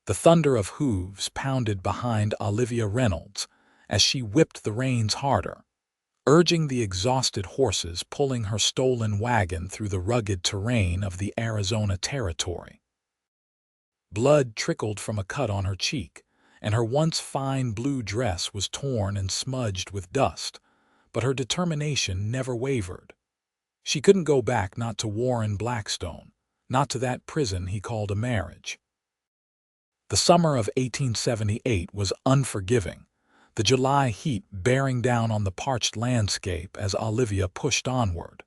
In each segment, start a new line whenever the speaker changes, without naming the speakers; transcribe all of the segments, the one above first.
The thunder of hooves pounded behind Olivia Reynolds as she whipped the reins harder, urging the exhausted horses pulling her stolen wagon through the rugged terrain of the Arizona Territory. Blood trickled from a cut on her cheek, and her once fine blue dress was torn and smudged with dust, but her determination never wavered. She couldn't go back, not to Warren Blackstone, not to that prison he called a marriage. The summer of 1878 was unforgiving, the July heat bearing down on the parched landscape as Olivia pushed onward.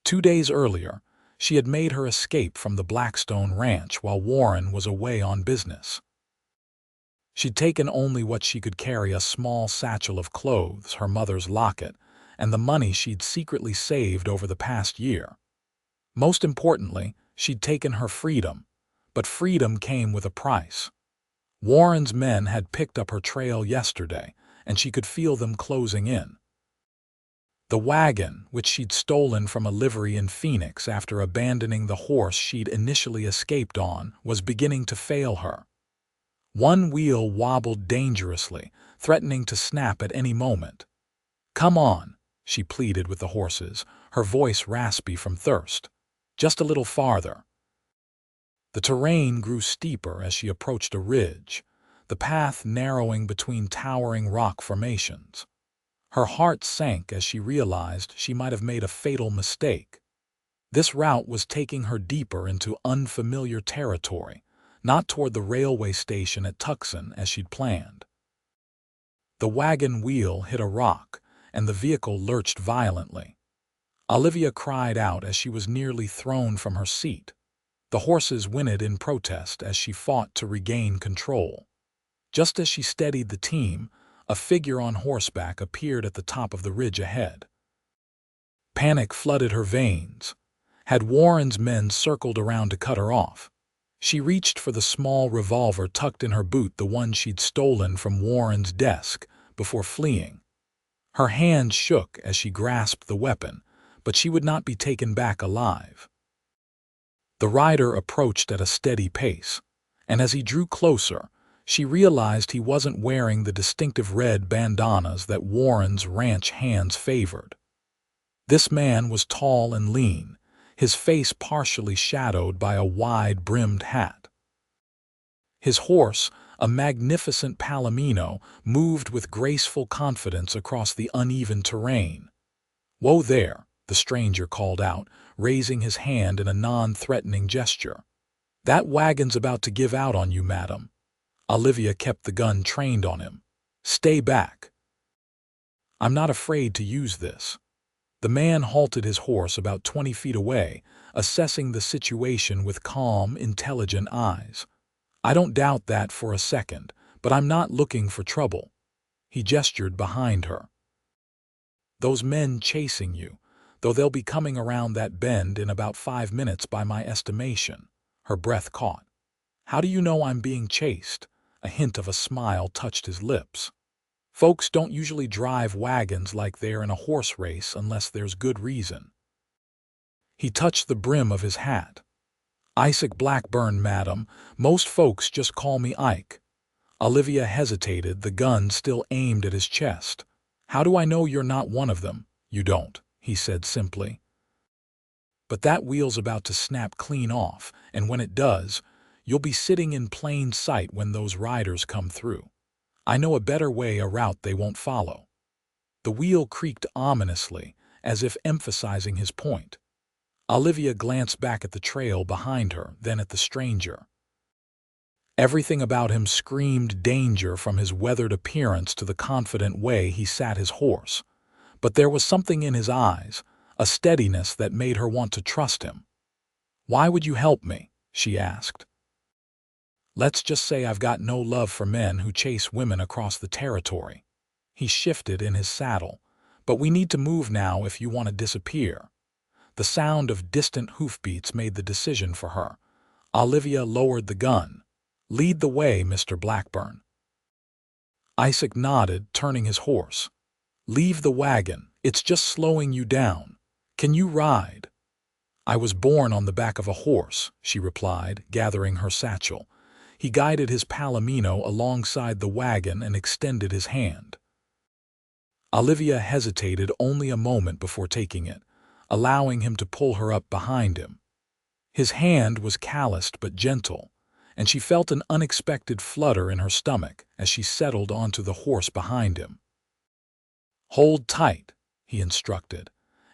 2 days earlier, she had made her escape from the Blackstone ranch while Warren was away on business. She'd taken only what she could carry, a small satchel of clothes, her mother's locket, and the money she'd secretly saved over the past year. Most importantly, she'd taken her freedom, but freedom came with a price. Warren's men had picked up her trail yesterday, and she could feel them closing in. The wagon, which she'd stolen from a livery in Phoenix after abandoning the horse she'd initially escaped on, was beginning to fail her. One wheel wobbled dangerously, threatening to snap at any moment. "Come on," she pleaded with the horses, her voice raspy from thirst. "Just a little farther." The terrain grew steeper as she approached a ridge, the path narrowing between towering rock formations. Her heart sank as she realized she might have made a fatal mistake. This route was taking her deeper into unfamiliar territory, not toward the railway station at Tucson as she'd planned. The wagon wheel hit a rock, and the vehicle lurched violently. Olivia cried out as she was nearly thrown from her seat. The horses whinnied in protest as she fought to regain control. Just as she steadied the team, a figure on horseback appeared at the top of the ridge ahead. Panic flooded her veins. Had Warren's men circled around to cut her off? She reached for the small revolver tucked in her boot, the one she'd stolen from Warren's desk before fleeing. Her hand shook as she grasped the weapon, but she would not be taken back alive. The rider approached at a steady pace, and as he drew closer, she realized he wasn't wearing the distinctive red bandanas that Warren's ranch hands favored. This man was tall and lean, his face partially shadowed by a wide-brimmed hat. His horse, a magnificent palomino, moved with graceful confidence across the uneven terrain. "Whoa there," the stranger called out, raising his hand in a non-threatening gesture. "That wagon's about to give out on you, madam." Olivia kept the gun trained on him. "Stay back." "I'm not afraid to use this." The man halted his horse about 20 feet away, assessing the situation with calm, intelligent eyes. "I don't doubt that for a second, but I'm not looking for trouble." He gestured behind her. "Those men chasing you, though they'll be coming around that bend in about 5 minutes by my estimation." Her breath caught. "How do you know I'm being chased?" A hint of a smile touched his lips. "Folks don't usually drive wagons like they're in a horse race unless there's good reason." He touched the brim of his hat. "Isaac Blackburn, madam. Most folks just call me Ike." Olivia hesitated, the gun still aimed at his chest. "How do I know you're not one of them?" "You don't," he said simply. "But that wheel's about to snap clean off, and when it does, you'll be sitting in plain sight when those riders come through. I know a better way, a route they won't follow." The wheel creaked ominously, as if emphasizing his point. Olivia glanced back at the trail behind her, then at the stranger. Everything about him screamed danger, from his weathered appearance to the confident way he sat his horse. But there was something in his eyes, a steadiness that made her want to trust him. "Why would you help me?" she asked. "Let's just say I've got no love for men who chase women across the territory." He shifted in his saddle. "But we need to move now if you want to disappear." The sound of distant hoofbeats made the decision for her. Olivia lowered the gun. "Lead the way, Mr. Blackburn." Isaac nodded, turning his horse. "Leave the wagon. It's just slowing you down. Can you ride?" "I was born on the back of a horse," she replied, gathering her satchel. He guided his palomino alongside the wagon and extended his hand. Olivia hesitated only a moment before taking it, allowing him to pull her up behind him. His hand was calloused but gentle, and she felt an unexpected flutter in her stomach as she settled onto the horse behind him. "Hold tight," he instructed,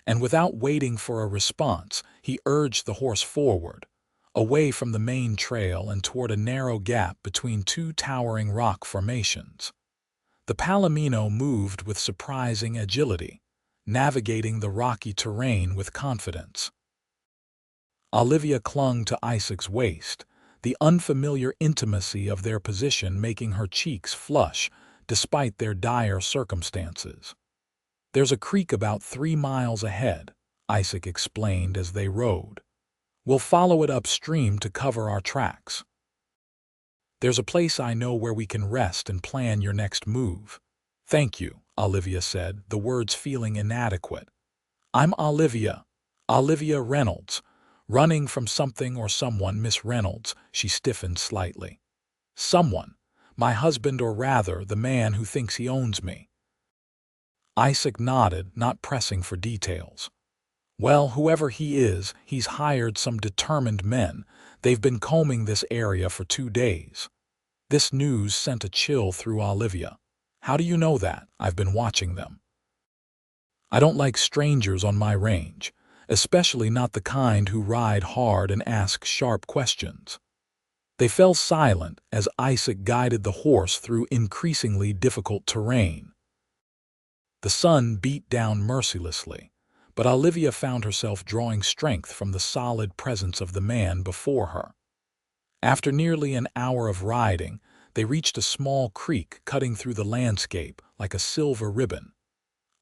and without waiting for a response, he urged the horse forward, away from the main trail and toward a narrow gap between two towering rock formations. The palomino moved with surprising agility, navigating the rocky terrain with confidence. Olivia clung to Isaac's waist, the unfamiliar intimacy of their position making her cheeks flush despite their dire circumstances. "There's a creek about 3 miles ahead," Isaac explained as they rode. "We'll follow it upstream to cover our tracks. There's a place I know where we can rest and plan your next move." "Thank you," Olivia said, the words feeling inadequate. "I'm Olivia Reynolds. Running from something or someone, Miss Reynolds," she stiffened slightly. "Someone. My husband, or rather, the man who thinks he owns me." Isaac nodded, not pressing for details. "Well, whoever he is, he's hired some determined men. They've been combing this area for 2 days." This news sent a chill through Olivia. "How do you know that?" "I've been watching them. I don't like strangers on my range, especially not the kind who ride hard and ask sharp questions." They fell silent as Isaac guided the horse through increasingly difficult terrain. The sun beat down mercilessly, but Olivia found herself drawing strength from the solid presence of the man before her. After nearly an hour of riding, they reached a small creek cutting through the landscape like a silver ribbon.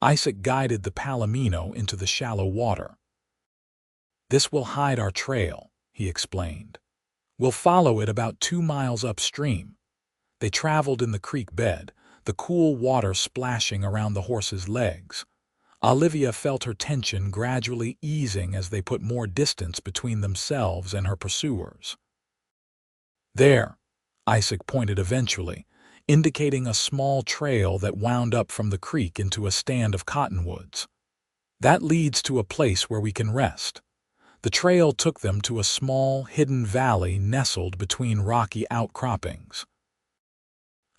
Isaac guided the palomino into the shallow water. "This will hide our trail," he explained. "We'll follow it about 2 miles upstream." They traveled in the creek bed, the cool water splashing around the horse's legs. Olivia felt her tension gradually easing as they put more distance between themselves and her pursuers. "There," Isaac pointed eventually, indicating a small trail that wound up from the creek into a stand of cottonwoods. "That leads to a place where we can rest." The trail took them to a small, hidden valley nestled between rocky outcroppings.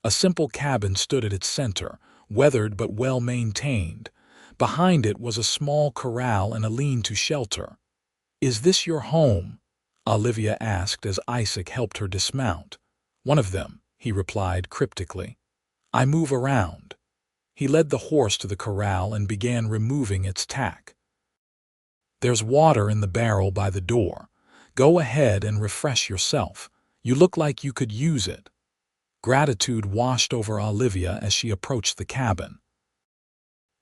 A simple cabin stood at its center, weathered but well-maintained. Behind it was a small corral and a lean-to shelter. "Is this your home?" Olivia asked as Isaac helped her dismount. "One of them," he replied cryptically. "I move around." He led the horse to the corral and began removing its tack. "There's water in the barrel by the door. Go ahead and refresh yourself. You look like you could use it." Gratitude washed over Olivia as she approached the cabin.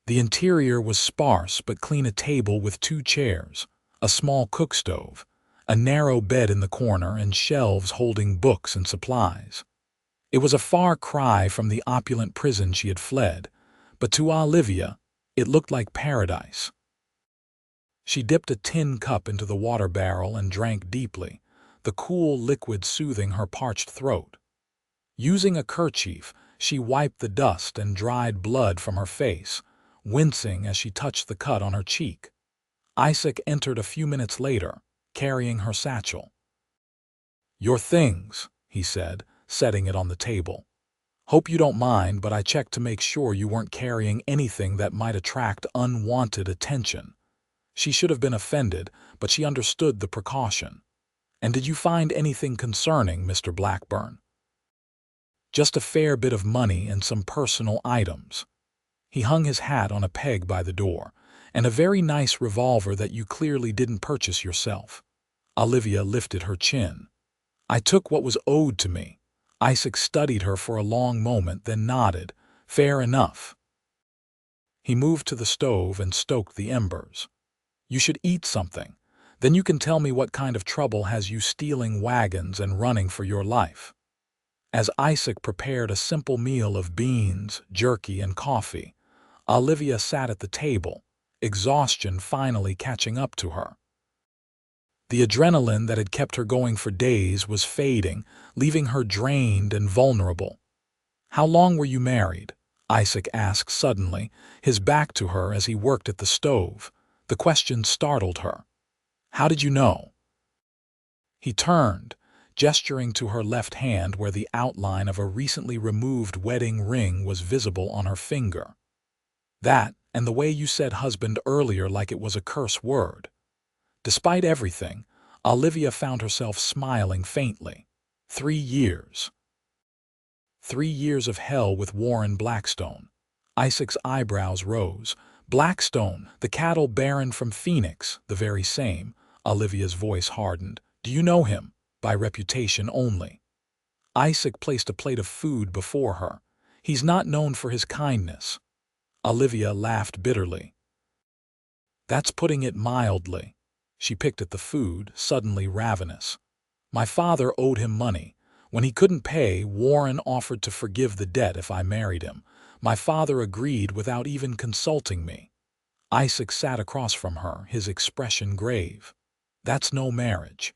The interior was sparse but clean: a table with 2 chairs, a small cook stove, a narrow bed in the corner, and shelves holding books and supplies. It was a far cry from the opulent prison she had fled, but to Olivia, it looked like paradise. She dipped a tin cup into the water barrel and drank deeply, the cool liquid soothing her parched throat. Using a kerchief, she wiped the dust and dried blood from her face, wincing as she touched the cut on her cheek. Isaac entered a few minutes later, carrying her satchel. "Your things," he said, setting it on the table. "Hope you don't mind, but I checked to make sure you weren't carrying anything that might attract unwanted attention." She should have been offended, but she understood the precaution. "And did you find anything concerning, Mr. Blackburn?" "Just a fair bit of money and some personal items." He hung his hat on a peg by the door, "and a very nice revolver that you clearly didn't purchase yourself." Olivia lifted her chin. "I took what was owed to me." Isaac studied her for a long moment, then nodded. "Fair enough." He moved to the stove and stoked the embers. "You should eat something. Then you can tell me what kind of trouble has you stealing wagons and running for your life." As Isaac prepared a simple meal of beans, jerky, and coffee, Olivia sat at the table, exhaustion finally catching up to her. The adrenaline that had kept her going for days was fading, leaving her drained and vulnerable. "How long were you married?" Isaac asked suddenly, his back to her as he worked at the stove. The question startled her. "How did you know?" He turned, gesturing to her left hand where the outline of a recently removed wedding ring was visible on her finger. "That, and the way you said husband earlier like it was a curse word." Despite everything, Olivia found herself smiling faintly. 3 years. 3 years of hell with Warren Blackstone. Isaac's eyebrows rose. "Blackstone, the cattle baron from Phoenix, the very same." Olivia's voice hardened. "Do you know him?" "By reputation only." Isaac placed a plate of food before her. "He's not known for his kindness." Olivia laughed bitterly. "That's putting it mildly." She picked at the food, suddenly ravenous. "My father owed him money. When he couldn't pay, Warren offered to forgive the debt if I married him. My father agreed without even consulting me." Isaac sat across from her, his expression grave. "That's no marriage.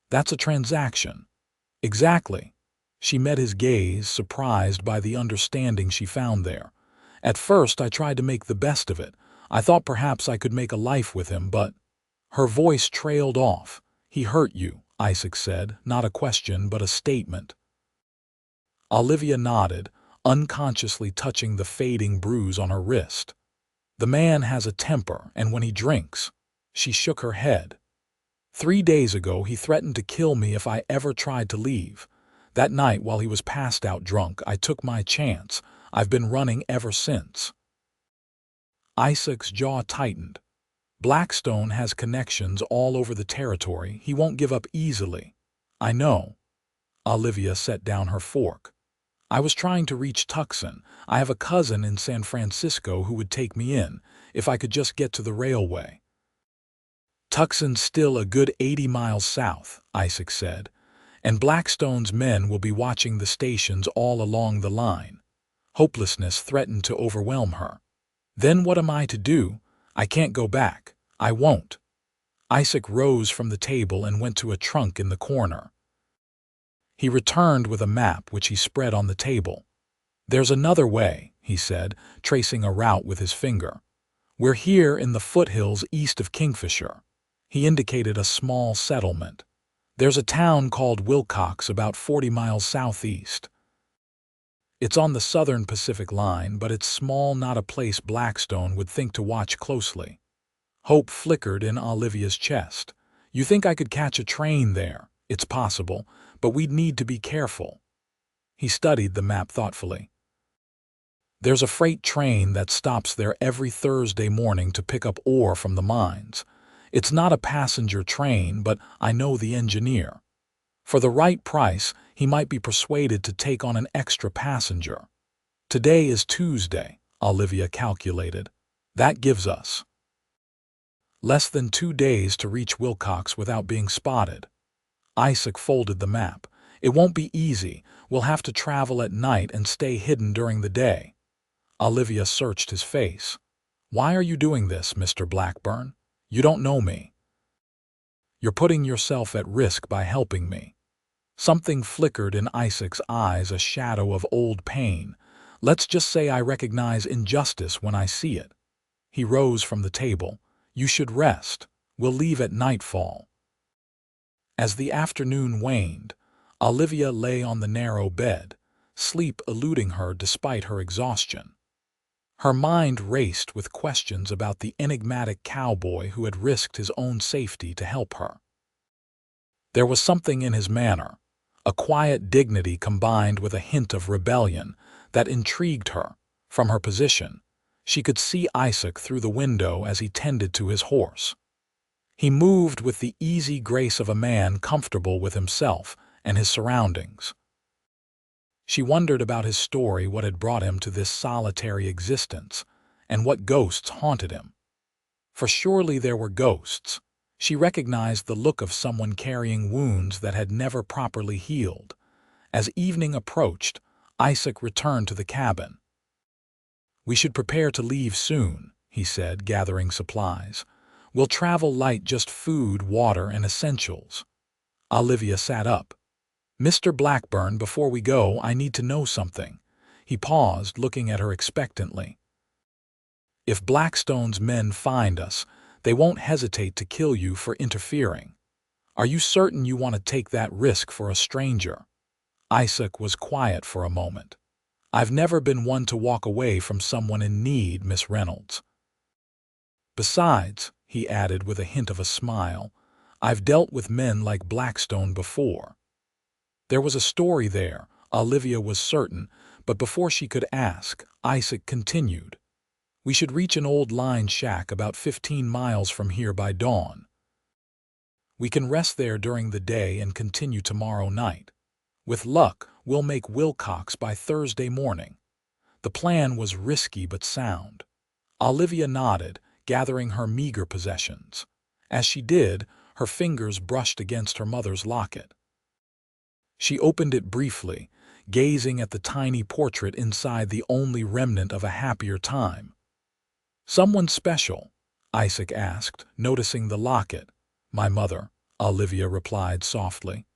That's a transaction." "Exactly." She met his gaze, surprised by the understanding she found there. "At first I tried to make the best of it. I thought perhaps I could make a life with him, but—" Her voice trailed off. "He hurt you," Isaac said, not a question but a statement. Olivia nodded, unconsciously touching the fading bruise on her wrist. "The man has a temper, and when he drinks—" She shook her head. 3 days ago he threatened to kill me if I ever tried to leave. That night, while he was passed out drunk, I took my chance. I've been running ever since." Isaac's jaw tightened. "Blackstone has connections all over the territory. He won't give up easily." "I know." Olivia set down her fork. "I was trying to reach Tucson. I have a cousin in San Francisco who would take me in, if I could just get to the railway." "Tucson's still a good 80 miles south," Isaac said, "and Blackstone's men will be watching the stations all along the line." Hopelessness threatened to overwhelm her. "Then what am I to do? I can't go back. I won't." Isaac rose from the table and went to a trunk in the corner. He returned with a map which he spread on the table. "There's another way," he said, tracing a route with his finger. "We're here in the foothills east of Kingfisher." He indicated a small settlement. "There's a town called Wilcox about 40 miles southeast. It's on the Southern Pacific Line, but it's small, not a place Blackstone would think to watch closely." Hope flickered in Olivia's chest. "You think I could catch a train there?" "It's possible, but we'd need to be careful." He studied the map thoughtfully. "There's a freight train that stops there every Thursday morning to pick up ore from the mines. It's not a passenger train, but I know the engineer. For the right price, he might be persuaded to take on an extra passenger. Today is Tuesday," Olivia calculated. "That gives us less than 2 days to reach Wilcox without being spotted." Isaac folded the map. "It won't be easy. We'll have to travel at night and stay hidden during the day." Olivia searched his face. "Why are you doing this, Mr. Blackburn? You don't know me. You're putting yourself at risk by helping me." Something flickered in Isaac's eyes, a shadow of old pain. "Let's just say I recognize injustice when I see it." He rose from the table. "You should rest. We'll leave at nightfall." As the afternoon waned, Olivia lay on the narrow bed, sleep eluding her despite her exhaustion. Her mind raced with questions about the enigmatic cowboy who had risked his own safety to help her. There was something in his manner, a quiet dignity combined with a hint of rebellion, that intrigued her. From her position, she could see Isaac through the window as he tended to his horse. He moved with the easy grace of a man comfortable with himself and his surroundings. She wondered about his story, what had brought him to this solitary existence, and what ghosts haunted him. For surely there were ghosts. She recognized the look of someone carrying wounds that had never properly healed. As evening approached, Isaac returned to the cabin. "We should prepare to leave soon," he said, gathering supplies. We'll travel light, just food, water, and essentials. Olivia sat up. Mr. Blackburn, before we go, I need to know something. He paused, looking at her expectantly. If Blackstone's men find us, they won't hesitate to kill you for interfering. Are you certain you want to take that risk for a stranger? Isaac was quiet for a moment. I've never been one to walk away from someone in need, Miss Reynolds. Besides, he added with a hint of a smile, I've dealt with men like Blackstone before. There was a story there, Olivia was certain, but before she could ask, Isaac continued. We should reach an old line shack about 15 miles from here by dawn. We can rest there during the day and continue tomorrow night. With luck, we'll make Wilcox by Thursday morning. The plan was risky but sound. Olivia nodded, gathering her meager possessions. As she did, her fingers brushed against her mother's locket. She opened it briefly, gazing at the tiny portrait inside, the only remnant of a happier time. Someone special? Isaac asked, noticing the locket. My mother, Olivia replied softly.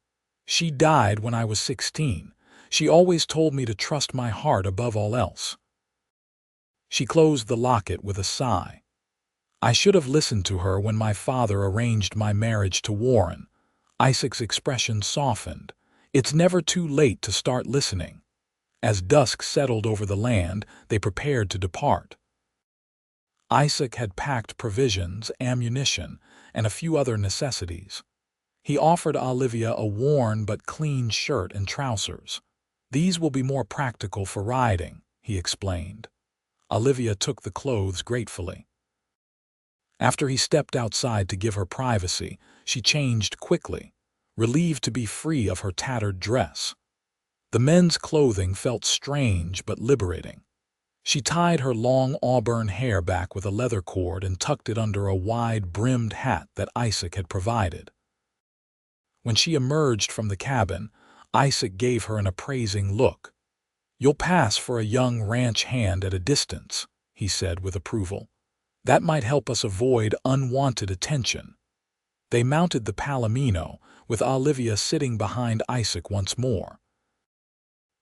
She died when I was 16. She always told me to trust my heart above all else. She closed the locket with a sigh. I should have listened to her when my father arranged my marriage to Warren. Isaac's expression softened. It's never too late to start listening. As dusk settled over the land, they prepared to depart. Isaac had packed provisions, ammunition, and a few other necessities. He offered Olivia a worn but clean shirt and trousers. These will be more practical for riding, he explained. Olivia took the clothes gratefully. After he stepped outside to give her privacy, she changed quickly, relieved to be free of her tattered dress. The men's clothing felt strange but liberating. She tied her long auburn hair back with a leather cord and tucked it under a wide-brimmed hat that Isaac had provided. When she emerged from the cabin, Isaac gave her an appraising look. You'll pass for a young ranch hand at a distance, he said with approval. That might help us avoid unwanted attention. They mounted the Palomino, with Olivia sitting behind Isaac once more.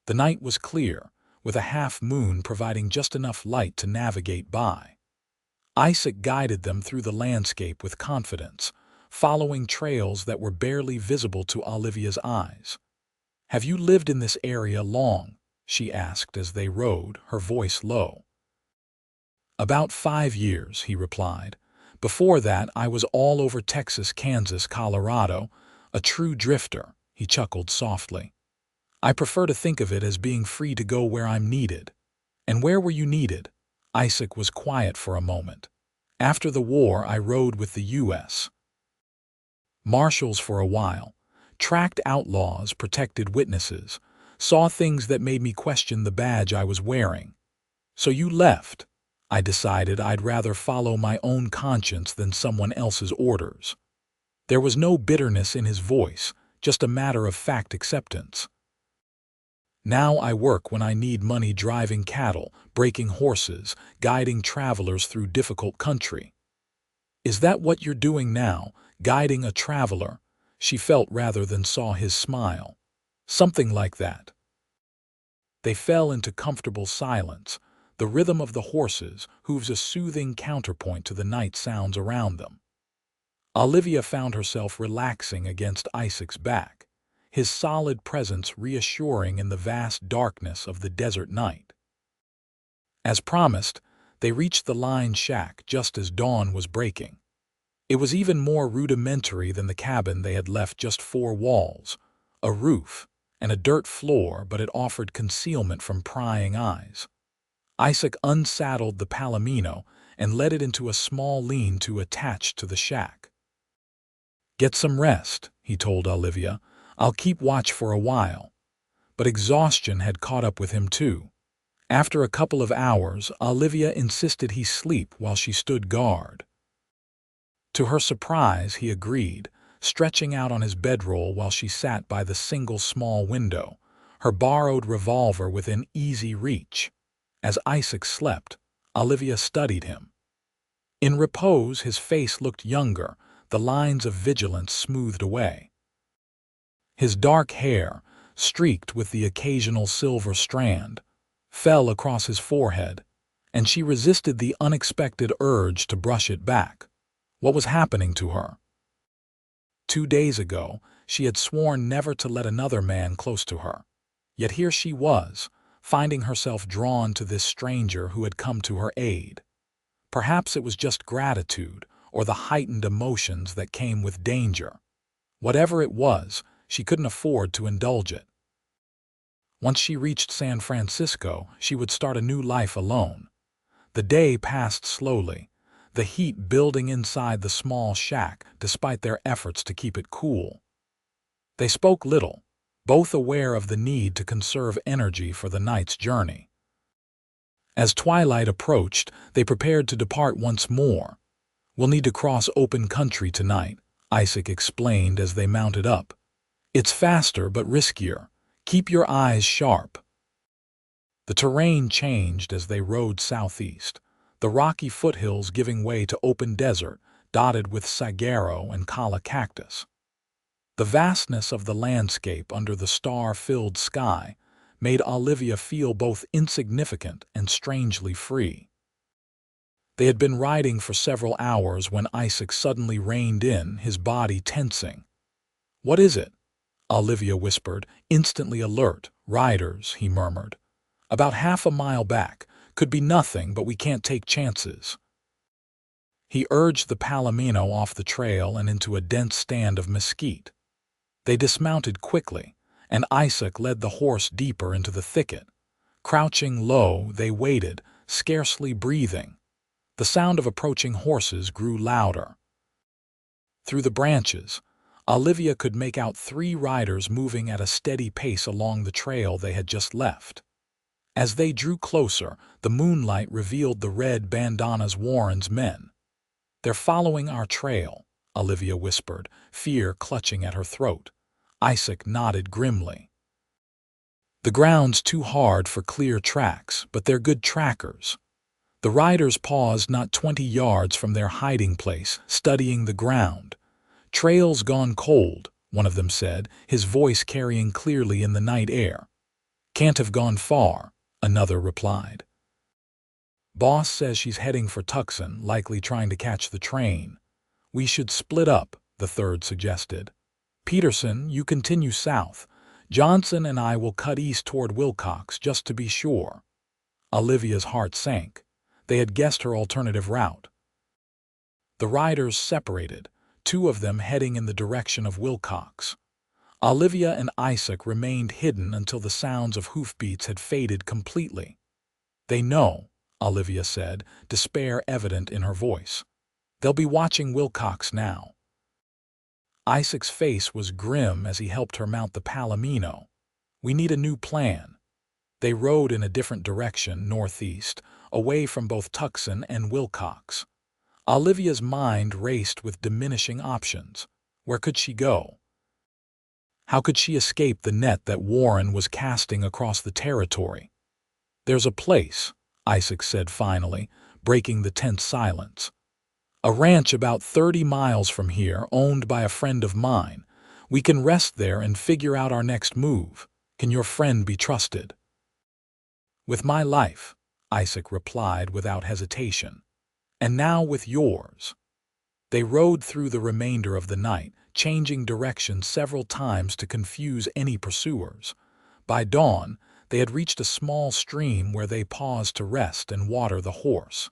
The night was clear, with a half-moon providing just enough light to navigate by. Isaac guided them through the landscape with confidence, following trails that were barely visible to Olivia's eyes. Have you lived in this area long? She asked as they rode, her voice low. About 5 years, he replied. Before that, I was all over Texas, Kansas, Colorado, a true drifter, he chuckled softly. I prefer to think of it as being free to go where I'm needed. And where were you needed? Isaac was quiet for a moment. After the war, I rode with the U.S. Marshals for a while, tracked outlaws, protected witnesses, saw things that made me question the badge I was wearing. So you left. I decided I'd rather follow my own conscience than someone else's orders. There was no bitterness in his voice, just a matter-of-fact acceptance. Now I work when I need money, driving cattle, breaking horses, guiding travelers through difficult country. Is that what you're doing now, guiding a traveler? She felt rather than saw his smile. Something like that. They fell into comfortable silence, the rhythm of the horses' hooves a soothing counterpoint to the night sounds around them. Olivia found herself relaxing against Isaac's back, his solid presence reassuring in the vast darkness of the desert night. As promised, they reached the line shack just as dawn was breaking. It was even more rudimentary than the cabin they had left, just 4 walls, a roof, and a dirt floor, but it offered concealment from prying eyes. Isaac unsaddled the Palomino and led it into a small lean-to attached to the shack. Get some rest, he told Olivia. I'll keep watch for a while. But exhaustion had caught up with him too. After a couple of hours, Olivia insisted he sleep while she stood guard. To her surprise, he agreed, stretching out on his bedroll while she sat by the single small window, her borrowed revolver within easy reach. As Isaac slept, Olivia studied him. In repose, his face looked younger, the lines of vigilance smoothed away. His dark hair, streaked with the occasional silver strand, fell across his forehead, and she resisted the unexpected urge to brush it back. What was happening to her? 2 days ago, she had sworn never to let another man close to her. Yet here she was, finding herself drawn to this stranger who had come to her aid. Perhaps it was just gratitude or the heightened emotions that came with danger. Whatever it was, she couldn't afford to indulge it. Once she reached San Francisco, she would start a new life alone. The day passed slowly, the heat building inside the small shack despite their efforts to keep it cool. They spoke little, both aware of the need to conserve energy for the night's journey. As twilight approached, they prepared to depart once more. "We'll need to cross open country tonight," Isaac explained as they mounted up. "It's faster but riskier. Keep your eyes sharp." The terrain changed as they rode southeast, the rocky foothills giving way to open desert dotted with saguaro and kala cactus. The vastness of the landscape under the star-filled sky made Olivia feel both insignificant and strangely free. They had been riding for several hours when Isaac suddenly reined in, his body tensing. "What is it?" Olivia whispered, instantly alert. "Riders," he murmured. "About half a mile back. Could be nothing, but we can't take chances." He urged the palomino off the trail and into a dense stand of mesquite. They dismounted quickly, and Isaac led the horse deeper into the thicket. Crouching low, they waited, scarcely breathing. The sound of approaching horses grew louder. Through the branches, Olivia could make out 3 riders moving at a steady pace along the trail they had just left. As they drew closer, the moonlight revealed the red bandanas Warren's men. "They're following our trail," Olivia whispered, fear clutching at her throat. Isaac nodded grimly. "The ground's too hard for clear tracks, but they're good trackers." The riders paused not 20 yards from their hiding place, studying the ground. "Trail's gone cold," one of them said, his voice carrying clearly in the night air. "Can't have gone far," another replied. "Boss says she's heading for Tucson, likely trying to catch the train." "We should split up," the third suggested. "Peterson, you continue south. Johnson and I will cut east toward Wilcox, just to be sure." Olivia's heart sank. They had guessed her alternative route. The riders separated, 2 of them heading in the direction of Wilcox. Olivia and Isaac remained hidden until the sounds of hoofbeats had faded completely. "They know," Olivia said, despair evident in her voice. "They'll be watching Wilcox now." Isaac's face was grim as he helped her mount the palomino. "We need a new plan." They rode in a different direction, northeast, away from both Tucson and Wilcox. Olivia's mind raced with diminishing options. Where could she go? How could she escape the net that Warren was casting across the territory? "There's a place," Isaac said finally, breaking the tense silence. "A ranch about 30 miles from here, owned by a friend of mine. We can rest there and figure out our next move. Can your friend be trusted?" "With my life," Isaac replied without hesitation. "And now with yours." They rode through the remainder of the night, changing direction several times to confuse any pursuers. By dawn, they had reached a small stream where they paused to rest and water the horse.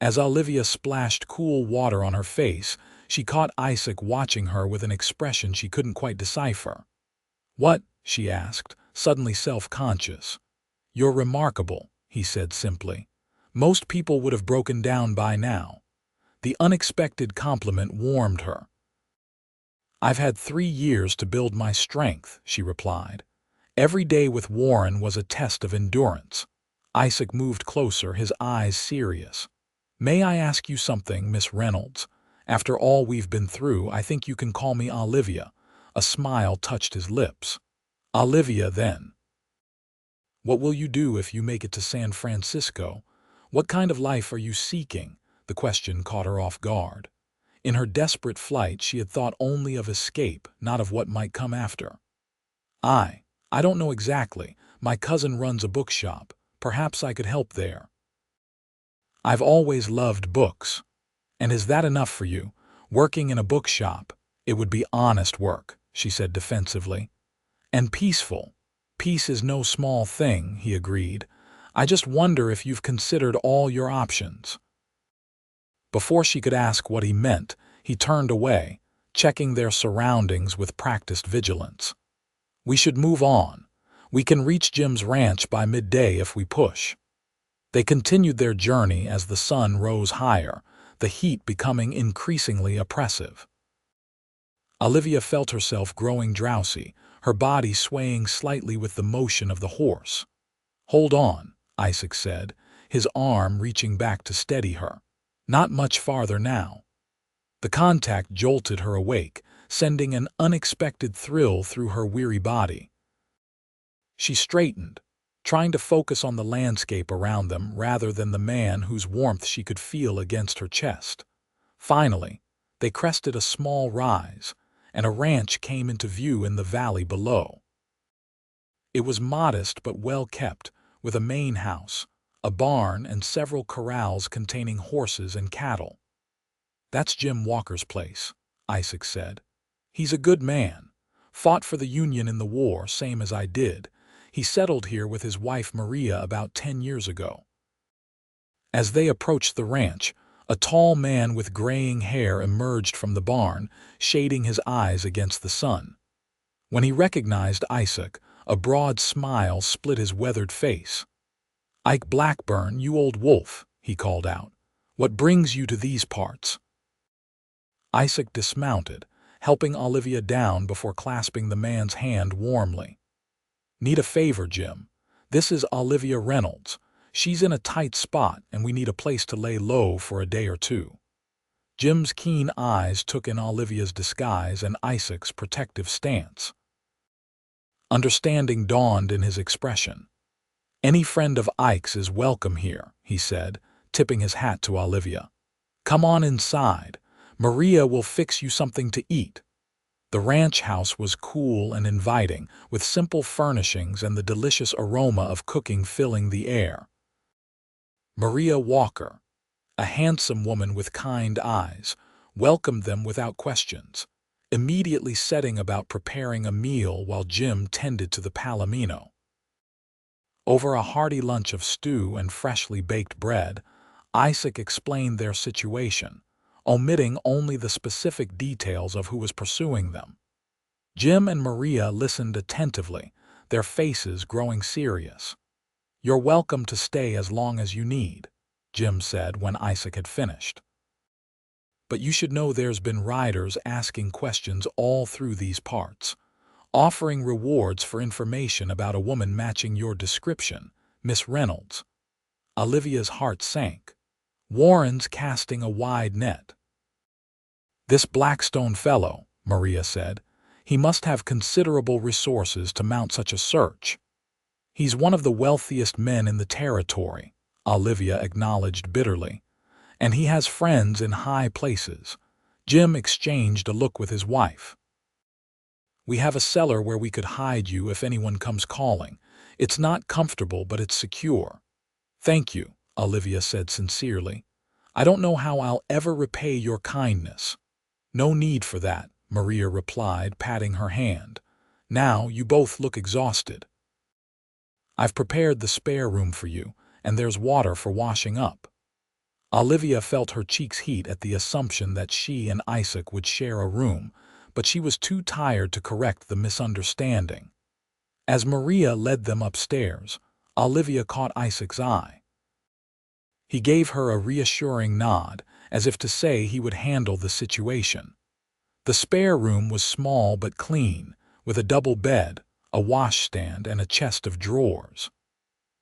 As Olivia splashed cool water on her face, she caught Isaac watching her with an expression she couldn't quite decipher. "What?" she asked, suddenly self-conscious. "You're remarkable," he said simply. "Most people would have broken down by now." The unexpected compliment warmed her. "I've had 3 years to build my strength," she replied. "Every day with Warren was a test of endurance." Isaac moved closer, his eyes serious. "May I ask you something, Miss Reynolds? After all we've been through, I think you can call me Olivia." A smile touched his lips. "Olivia, then. What will you do if you make it to San Francisco? What kind of life are you seeking?" The question caught her off guard. In her desperate flight, she had thought only of escape, not of what might come after. I don't know exactly. My cousin runs a bookshop. Perhaps I could help there. I've always loved books. And is that enough for you? Working in a bookshop? It would be honest work, she said defensively. And peaceful. Peace is no small thing, he agreed. I just wonder if you've considered all your options. Before she could ask what he meant, he turned away, checking their surroundings with practiced vigilance. We should move on. We can reach Jim's ranch by midday if we push. They continued their journey as the sun rose higher, the heat becoming increasingly oppressive. Olivia felt herself growing drowsy, her body swaying slightly with the motion of the horse. Hold on, Isaac said, his arm reaching back to steady her. Not much farther now. The contact jolted her awake, sending an unexpected thrill through her weary body. She straightened, trying to focus on the landscape around them rather than the man whose warmth she could feel against her chest. Finally, they crested a small rise, and a ranch came into view in the valley below. It was modest but well kept, with a main house, a barn, and several corrals containing horses and cattle. That's Jim Walker's place, Isaac said. He's a good man. Fought for the Union in the war, same as I did. He settled here with his wife Maria about 10 years ago. As they approached the ranch, a tall man with graying hair emerged from the barn, shading his eyes against the sun. When he recognized Isaac, a broad smile split his weathered face. "Ike Blackburn, you old wolf," he called out. "What brings you to these parts?" Isaac dismounted, helping Olivia down before clasping the man's hand warmly. "Need a favor, Jim. This is Olivia Reynolds. She's in a tight spot, and we need a place to lay low for a day or two." Jim's keen eyes took in Olivia's disguise and Isaac's protective stance. Understanding dawned in his expression. "Any friend of Ike's is welcome here," he said, tipping his hat to Olivia. "Come on inside. Maria will fix you something to eat." The ranch house was cool and inviting, with simple furnishings and the delicious aroma of cooking filling the air. Maria Walker, a handsome woman with kind eyes, welcomed them without questions, immediately setting about preparing a meal while Jim tended to the palomino. Over a hearty lunch of stew and freshly baked bread, Isaac explained their situation, omitting only the specific details of who was pursuing them. Jim and Maria listened attentively, their faces growing serious. "You're welcome to stay as long as you need," Jim said when Isaac had finished. "But you should know there's been riders asking questions all through these parts, offering rewards for information about a woman matching your description, Miss Reynolds." Olivia's heart sank. "Warren's casting a wide net." "This Blackstone fellow," Maria said, "he must have considerable resources to mount such a search." "He's one of the wealthiest men in the territory," Olivia acknowledged bitterly, "and he has friends in high places." Jim exchanged a look with his wife. "We have a cellar where we could hide you if anyone comes calling. It's not comfortable, but it's secure." "Thank you," Olivia said sincerely. "I don't know how I'll ever repay your kindness." "No need for that," Maria replied, patting her hand. "Now you both look exhausted. I've prepared the spare room for you, and there's water for washing up." Olivia felt her cheeks heat at the assumption that she and Isaac would share a room, but she was too tired to correct the misunderstanding. As Maria led them upstairs, Olivia caught Isaac's eye. He gave her a reassuring nod, as if to say he would handle the situation. The spare room was small but clean, with a double bed, a washstand, and a chest of drawers.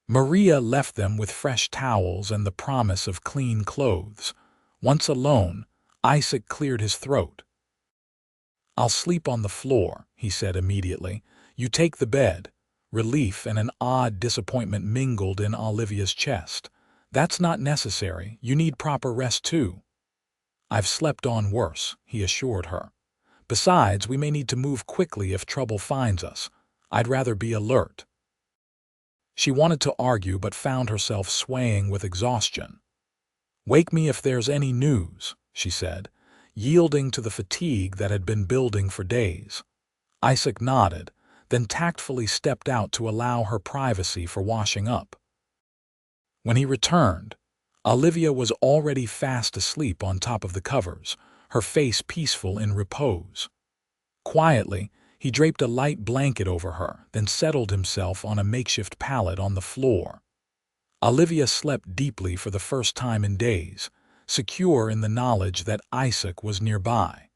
Maria left them with fresh towels and the promise of clean clothes. Once alone, Isaac cleared his throat. "I'll sleep on the floor," he said immediately. "You take the bed." Relief and an odd disappointment mingled in Olivia's chest. "That's not necessary. You need proper rest too." "I've slept on worse," he assured her. "Besides, we may need to move quickly if trouble finds us. I'd rather be alert." She wanted to argue but found herself swaying with exhaustion. "Wake me if there's any news," she said, yielding to the fatigue that had been building for days. Isaac nodded, then tactfully stepped out to allow her privacy for washing up. When he returned, Olivia was already fast asleep on top of the covers, her face peaceful in repose. Quietly, he draped a light blanket over her, then settled himself on a makeshift pallet on the floor. Olivia slept deeply for the first time in days, secure in the knowledge that Isaac was nearby.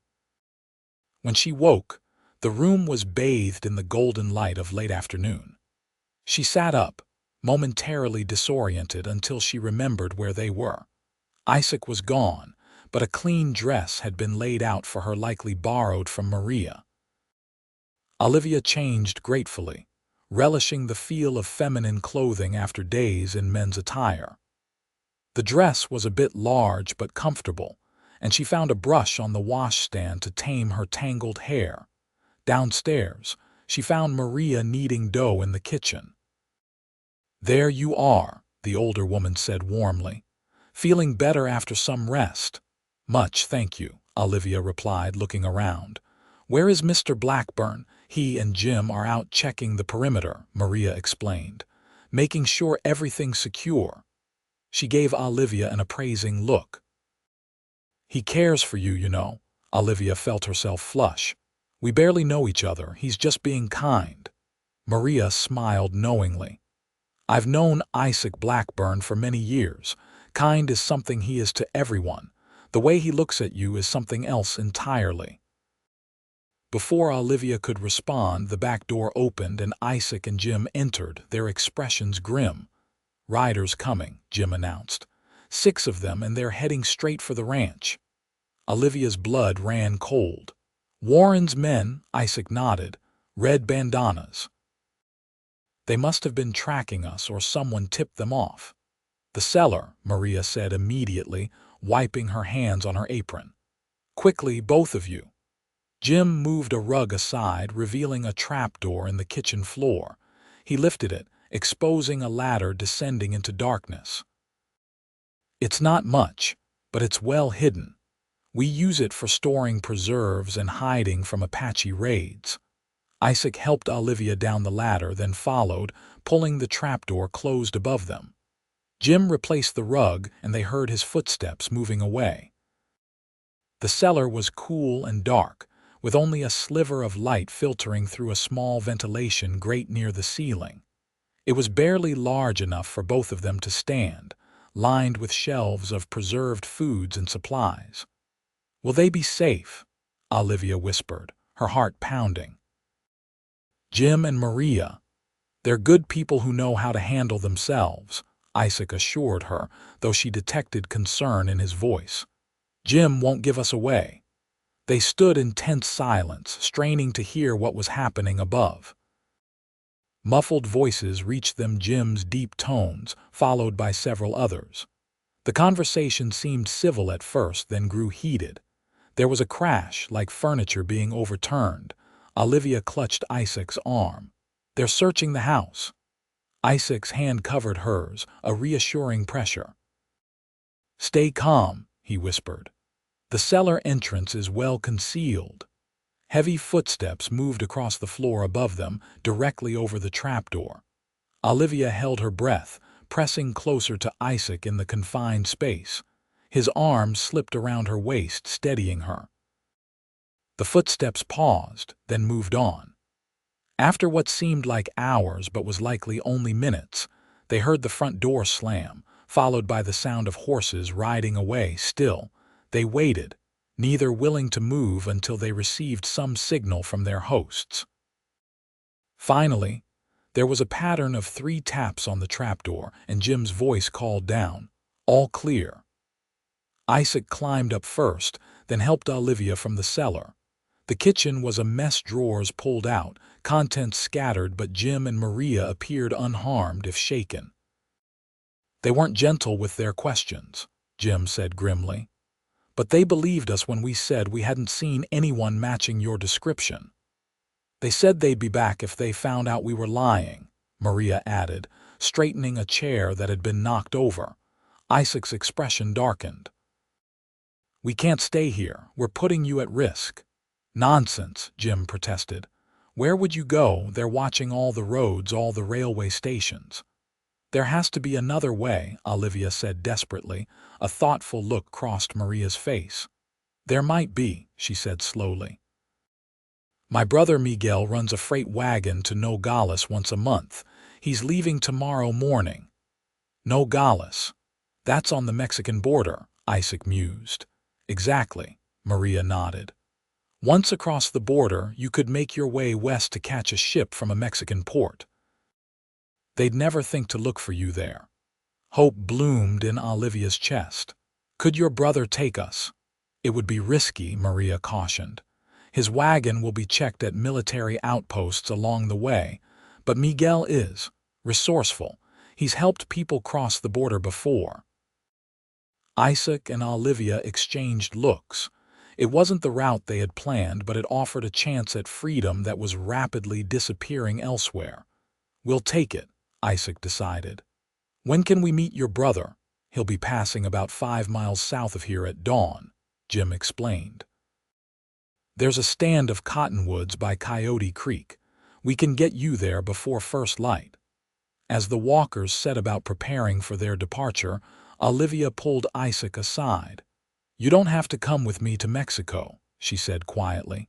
When she woke, the room was bathed in the golden light of late afternoon. She sat up, momentarily disoriented until she remembered where they were. Isaac was gone, but a clean dress had been laid out for her, likely borrowed from Maria. Olivia changed gratefully, relishing the feel of feminine clothing after days in men's attire. The dress was a bit large but comfortable, and she found a brush on the washstand to tame her tangled hair. Downstairs, she found Maria kneading dough in the kitchen. "There you are," the older woman said warmly. "Feeling better after some rest?" "Much, thank you," Olivia replied, looking around. "Where is Mr. Blackburn?" "He and Jim are out checking the perimeter," Maria explained, "making sure everything's secure." She gave Olivia an appraising look. "He cares for you, you know." Olivia felt herself flush. "We barely know each other. He's just being kind." Maria smiled knowingly. "I've known Isaac Blackburn for many years. Kind is something he is to everyone. The way he looks at you is something else entirely." Before Olivia could respond, the back door opened and Isaac and Jim entered, their expressions grim. "Riders coming," Jim announced. 6 of them, and they're heading straight for the ranch. Olivia's blood ran cold. "Warren's men," Isaac nodded. "Red bandanas." "They must have been tracking us or someone tipped them off." "The cellar," Maria said immediately, wiping her hands on her apron. "Quickly, both of you." Jim moved a rug aside, revealing a trapdoor in the kitchen floor. He lifted it, exposing a ladder descending into darkness. "It's not much, but it's well hidden. We use it for storing preserves and hiding from Apache raids." Isaac helped Olivia down the ladder, then followed, pulling the trapdoor closed above them. Jim replaced the rug, and they heard his footsteps moving away. The cellar was cool and dark, with only a sliver of light filtering through a small ventilation grate near the ceiling. It was barely large enough for both of them to stand, lined with shelves of preserved foods and supplies. "Will they be safe?" Olivia whispered, her heart pounding. "Jim and Maria, they're good people who know how to handle themselves," Isaac assured her, though she detected concern in his voice. "Jim won't give us away." They stood in tense silence, straining to hear what was happening above. Muffled voices reached them, Jim's deep tones, followed by several others. The conversation seemed civil at first, then grew heated. There was a crash, like furniture being overturned. Olivia clutched Isaac's arm. "They're searching the house." Isaac's hand covered hers, a reassuring pressure. "Stay calm," he whispered. "The cellar entrance is well concealed." Heavy footsteps moved across the floor above them, directly over the trapdoor. Olivia held her breath, pressing closer to Isaac in the confined space. His arm slipped around her waist, steadying her. The footsteps paused, then moved on. After what seemed like hours but was likely only minutes, they heard the front door slam, followed by the sound of horses riding away. Still, they waited, neither willing to move until they received some signal from their hosts. Finally, there was a pattern of 3 taps on the trapdoor, and Jim's voice called down, "All clear." Isaac climbed up first, then helped Olivia from the cellar. The kitchen was a mess, drawers pulled out, contents scattered, but Jim and Maria appeared unharmed if shaken. They weren't gentle with their questions, Jim said grimly. But they believed us when we said we hadn't seen anyone matching your description. They said they'd be back if they found out we were lying, Maria added, straightening a chair that had been knocked over. Isaac's expression darkened. We can't stay here. We're putting you at risk. Nonsense, Jim protested. Where would you go? They're watching all the roads, all the railway stations. There has to be another way, Olivia said desperately. A thoughtful look crossed Maria's face. There might be, she said slowly. My brother Miguel runs a freight wagon to Nogales once a month. He's leaving tomorrow morning. Nogales. That's on the Mexican border, Isaac mused. Exactly, Maria nodded. Once across the border, you could make your way west to catch a ship from a Mexican port. They'd never think to look for you there. Hope bloomed in Olivia's chest. Could your brother take us? It would be risky, Maria cautioned. His wagon will be checked at military outposts along the way, but Miguel is resourceful. He's helped people cross the border before. Isaac and Olivia exchanged looks. It wasn't the route they had planned, but it offered a chance at freedom that was rapidly disappearing elsewhere. We'll take it, Isaac decided. When can we meet your brother? He'll be passing about 5 miles south of here at dawn, Jim explained. There's a stand of cottonwoods by Coyote Creek. We can get you there before first light. As the walkers set about preparing for their departure, Olivia pulled Isaac aside. You don't have to come with me to Mexico, she said quietly.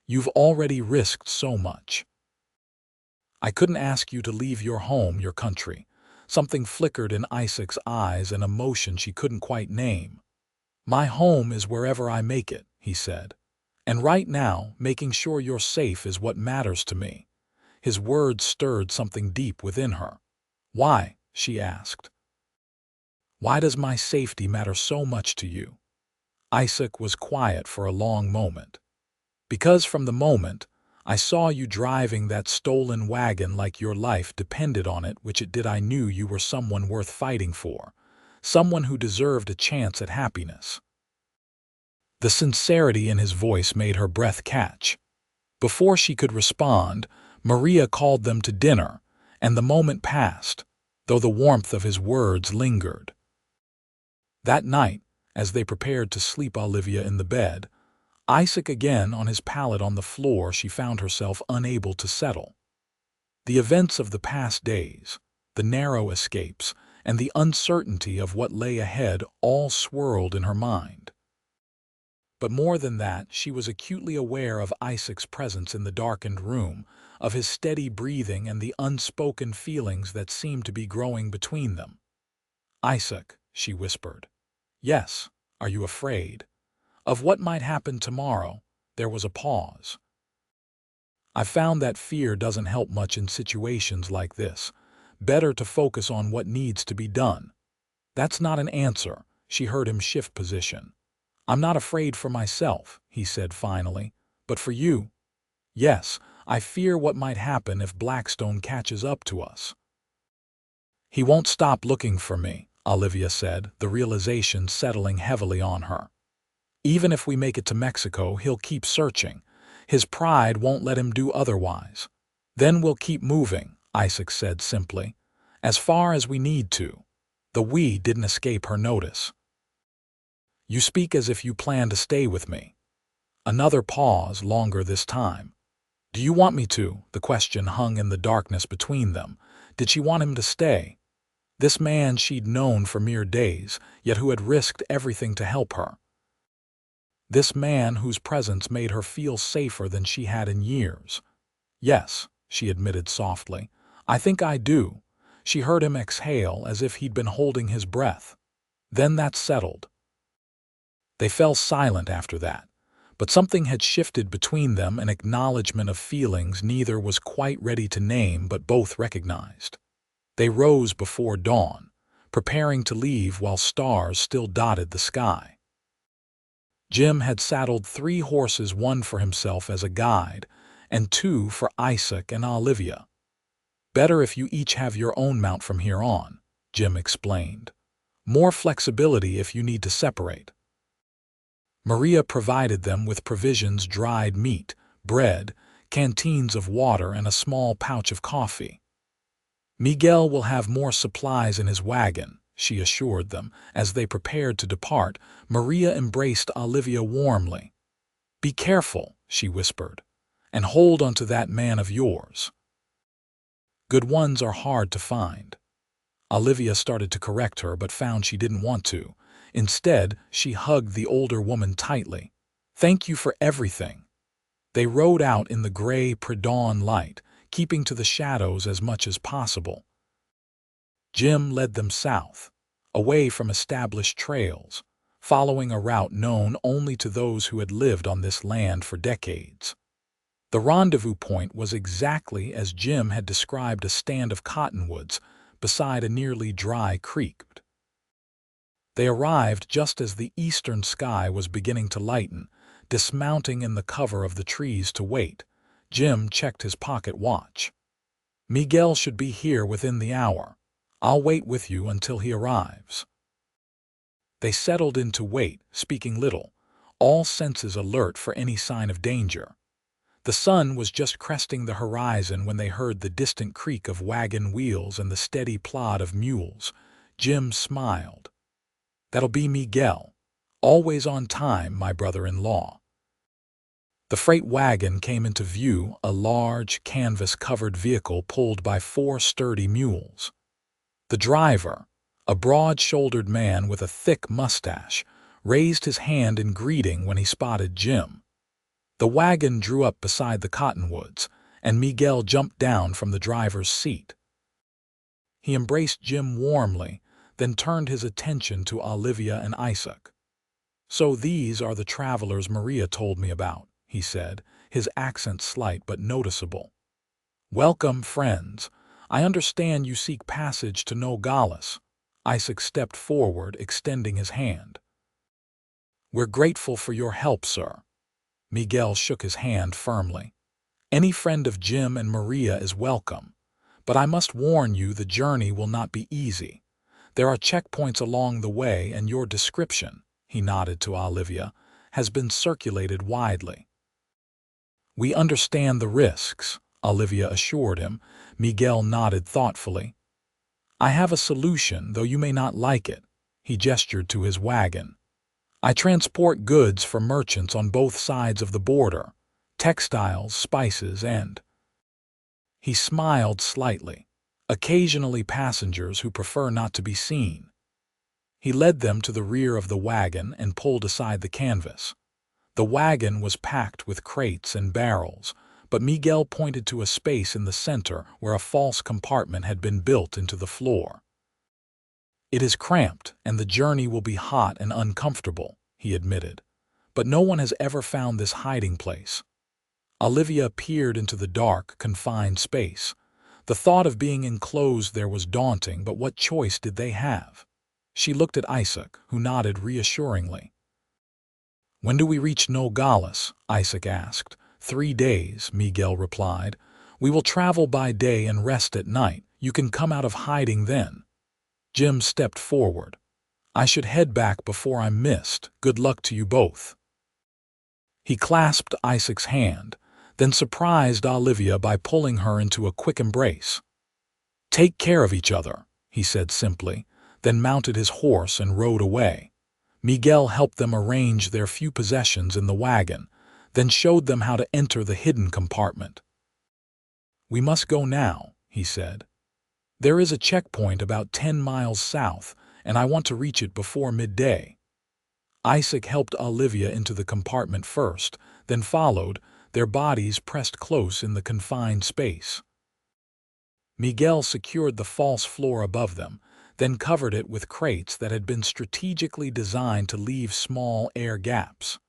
You've already risked so much. I couldn't ask you to leave your home, your country. Something flickered in Isaac's eyes, an emotion she couldn't quite name. My home is wherever I make it, he said. And right now, making sure you're safe is what matters to me. His words stirred something deep within her. Why? She asked. Why does my safety matter so much to you? Isaac was quiet for a long moment. Because from the moment I saw you driving that stolen wagon like your life depended on it, which it did, I knew you were someone worth fighting for, someone who deserved a chance at happiness. The sincerity in his voice made her breath catch. Before she could respond, Maria called them to dinner, and the moment passed, though the warmth of his words lingered. That night, as they prepared to sleep Olivia in the bed, Isaac again on his pallet on the floor, she found herself unable to settle. The events of the past days, the narrow escapes, and the uncertainty of what lay ahead all swirled in her mind. But more than that, she was acutely aware of Isaac's presence in the darkened room, of his steady breathing and the unspoken feelings that seemed to be growing between them. Isaac, she whispered. Yes, are you afraid? Of what might happen tomorrow? There was a pause. I found that fear doesn't help much in situations like this. Better to focus on what needs to be done. That's not an answer, she heard him shift position. I'm not afraid for myself, he said finally, but for you. Yes, I fear what might happen if Blackstone catches up to us. He won't stop looking for me, Olivia said, the realization settling heavily on her. Even if we make it to Mexico, he'll keep searching. His pride won't let him do otherwise. Then we'll keep moving, Isaac said simply, as far as we need to. The we didn't escape her notice. You speak as if you plan to stay with me. Another pause, longer this time. Do you want me to? The question hung in the darkness between them. Did she want him to stay? This man she'd known for mere days, yet who had risked everything to help her. This man whose presence made her feel safer than she had in years. Yes, she admitted softly. I think I do. She heard him exhale as if he'd been holding his breath. Then that settled. They fell silent after that, but something had shifted between them, an acknowledgement of feelings neither was quite ready to name but both recognized. They rose before dawn, preparing to leave while stars still dotted the sky. Jim had saddled 3 horses, 1 for himself as a guide, and 2 for Isaac and Olivia. Better if you each have your own mount from here on, Jim explained. "More flexibility if you need to separate." Maria provided them with provisions: dried meat, bread, canteens of water, and a small pouch of coffee. "Miguel will have more supplies in his wagon," she assured them. As they prepared to depart, Maria embraced Olivia warmly. "Be careful," she whispered, "and hold onto that man of yours. Good ones are hard to find." Olivia started to correct her, but found she didn't want to. Instead, she hugged the older woman tightly. "Thank you for everything." They rode out in the gray pre-dawn light, keeping to the shadows as much as possible. Jim led them south, away from established trails, following a route known only to those who had lived on this land for decades. The rendezvous point was exactly as Jim had described: a stand of cottonwoods beside a nearly dry creek. They arrived just as the eastern sky was beginning to lighten. Dismounting in the cover of the trees to wait, Jim checked his pocket watch. "Miguel should be here within the hour. I'll wait with you until he arrives." They settled in to wait, speaking little, all senses alert for any sign of danger. The sun was just cresting the horizon when they heard the distant creak of wagon wheels and the steady plod of mules. Jim smiled. "That'll be Miguel. Always on time, my brother-in-law." The freight wagon came into view, a large, canvas-covered vehicle pulled by 4 sturdy mules. The driver, a broad-shouldered man with a thick mustache, raised his hand in greeting when he spotted Jim. The wagon drew up beside the cottonwoods, and Miguel jumped down from the driver's seat. He embraced Jim warmly, then turned his attention to Olivia and Isaac. "So these are the travelers Maria told me about," he said, his accent slight but noticeable. "Welcome, friends. I understand you seek passage to Nogales." Isaac stepped forward, extending his hand. "We're grateful for your help, sir." Miguel shook his hand firmly. "Any friend of Jim and Maria is welcome, but I must warn you the journey will not be easy. There are checkpoints along the way, and your description," he nodded to Olivia, "has been circulated widely." "We understand the risks," Olivia assured him. Miguel nodded thoughtfully. "I have a solution, though you may not like it." He gestured to his wagon. "I transport goods for merchants on both sides of the border, textiles, spices, and—" He smiled slightly. "Occasionally passengers who prefer not to be seen." He led them to the rear of the wagon and pulled aside the canvas. The wagon was packed with crates and barrels, but Miguel pointed to a space in the center where a false compartment had been built into the floor. "It is cramped, and the journey will be hot and uncomfortable," he admitted. "But no one has ever found this hiding place." Olivia peered into the dark, confined space. The thought of being enclosed there was daunting, but what choice did they have? She looked at Isaac, who nodded reassuringly. "When do we reach Nogales?" Isaac asked. 3 days, Miguel replied. "We will travel by day and rest at night. You can come out of hiding then." Jim stepped forward. "I should head back before I'm missed. Good luck to you both." He clasped Isaac's hand, then surprised Olivia by pulling her into a quick embrace. "Take care of each other," he said simply, then mounted his horse and rode away. Miguel helped them arrange their few possessions in the wagon, then showed them how to enter the hidden compartment. "We must go now," he said. "There is a checkpoint about 10 miles south, and I want to reach it before midday." Isaac helped Olivia into the compartment first, then followed, their bodies pressed close in the confined space. Miguel secured the false floor above them, then covered it with crates that had been strategically designed to leave small air gaps.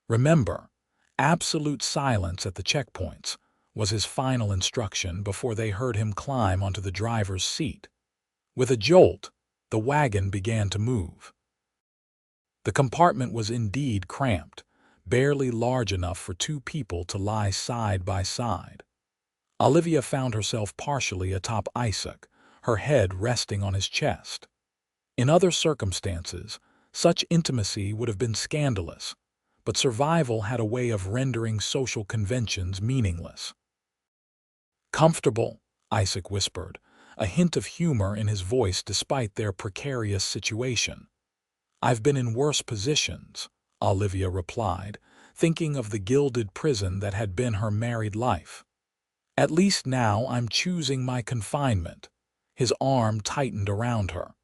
"Remember, absolute silence at the checkpoints," was his final instruction before they heard him climb onto the driver's seat. With a jolt, the wagon began to move. The compartment was indeed cramped, barely large enough for 2 people to lie side by side. Olivia found herself partially atop Isaac, her head resting on his chest. In other circumstances, such intimacy would have been scandalous, but survival had a way of rendering social conventions meaningless. "Comfortable," Isaac whispered, a hint of humor in his voice despite their precarious situation. "I've been in worse positions," Olivia replied, thinking of the gilded prison that had been her married life. "At least now I'm choosing my confinement." His arm tightened around her.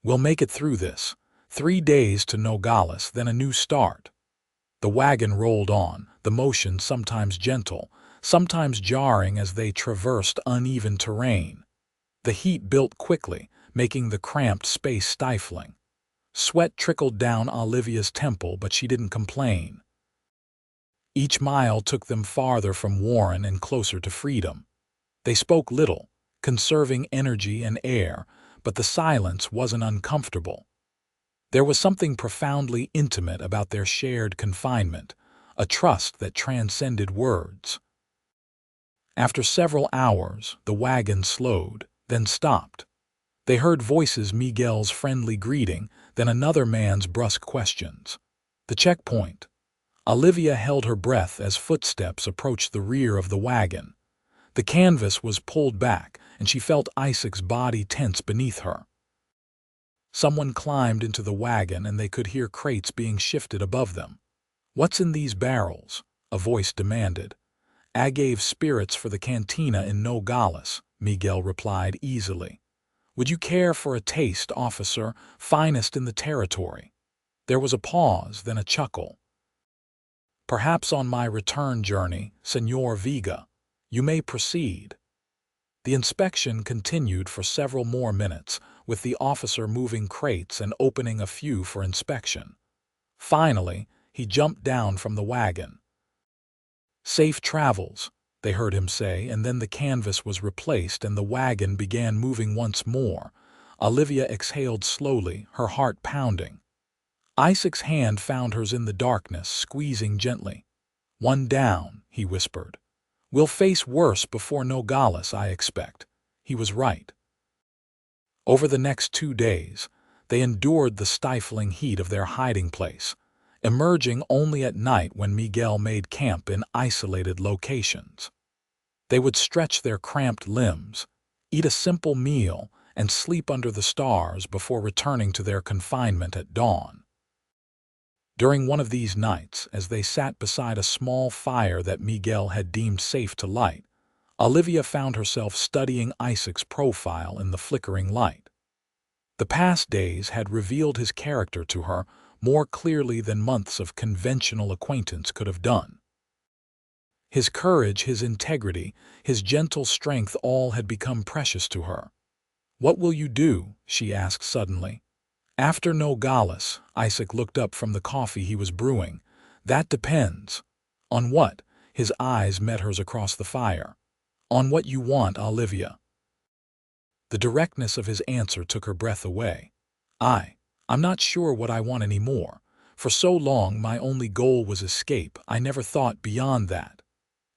"We'll make it through this. 3 days to Nogales, then a new start." The wagon rolled on, the motion sometimes gentle, sometimes jarring as they traversed uneven terrain. The heat built quickly, making the cramped space stifling. Sweat trickled down Olivia's temple, but she didn't complain. Each mile took them farther from Warren and closer to freedom. They spoke little, conserving energy and air, but the silence wasn't uncomfortable. There was something profoundly intimate about their shared confinement, a trust that transcended words. After several hours, the wagon slowed, then stopped. They heard voices, Miguel's friendly greeting, then another man's brusque questions. The checkpoint. Olivia held her breath as footsteps approached the rear of the wagon. The canvas was pulled back, and she felt Isaac's body tense beneath her. Someone climbed into the wagon and they could hear crates being shifted above them. "What's in these barrels?" a voice demanded. "Agave spirits for the cantina in Nogales," Miguel replied easily. "Would you care for a taste, officer? Finest in the territory." There was a pause, then a chuckle. "Perhaps on my return journey, Senor Vega. You may proceed." The inspection continued for several more minutes, with the officer moving crates and opening a few for inspection. Finally, he jumped down from the wagon. "Safe travels," they heard him say, and then the canvas was replaced and the wagon began moving once more. Olivia exhaled slowly, her heart pounding. Isaac's hand found hers in the darkness, squeezing gently. "One down," he whispered. "We'll face worse before Nogales, I expect." He was right. Over the next 2 days, they endured the stifling heat of their hiding place, emerging only at night when Miguel made camp in isolated locations. They would stretch their cramped limbs, eat a simple meal, and sleep under the stars before returning to their confinement at dawn. During one of these nights, as they sat beside a small fire that Miguel had deemed safe to light, Olivia found herself studying Isaac's profile in the flickering light. The past days had revealed his character to her more clearly than months of conventional acquaintance could have done. His courage, his integrity, his gentle strength, all had become precious to her. "What will you do?" she asked suddenly. "After Nogales," Isaac looked up from the coffee he was brewing. "That depends." "On what?" His eyes met hers across the fire. "On what you want, Olivia." The directness of his answer took her breath away. I'm not sure what I want anymore. For so long my only goal was escape. I never thought beyond that.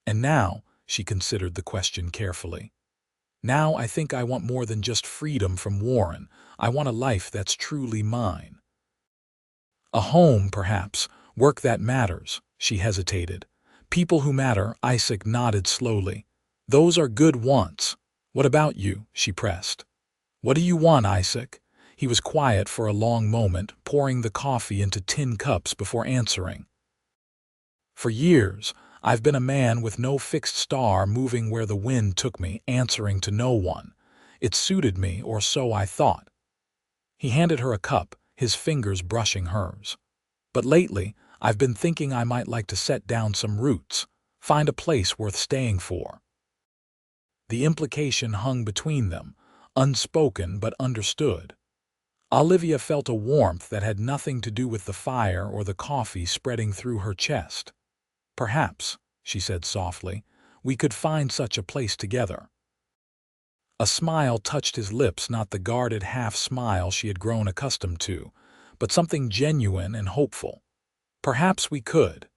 And now," she considered the question carefully, "now I think I want more than just freedom from Warren. I want a life that's truly mine. A home, perhaps, work that matters." She hesitated. "People who matter," Isaac nodded slowly. "Those are good wants. What about you?" she pressed. "What do you want, Isaac?" He was quiet for a long moment, pouring the coffee into tin cups before answering. "For years, I've been a man with no fixed star, moving where the wind took me, answering to no one. It suited me, or so I thought." He handed her a cup, his fingers brushing hers. "But lately, I've been thinking I might like to set down some roots, find a place worth staying for." The implication hung between them, unspoken but understood. Olivia felt a warmth that had nothing to do with the fire or the coffee spreading through her chest. "Perhaps," she said softly, "we could find such a place together." A smile touched his lips, not the guarded half-smile she had grown accustomed to, but something genuine and hopeful. "Perhaps we could."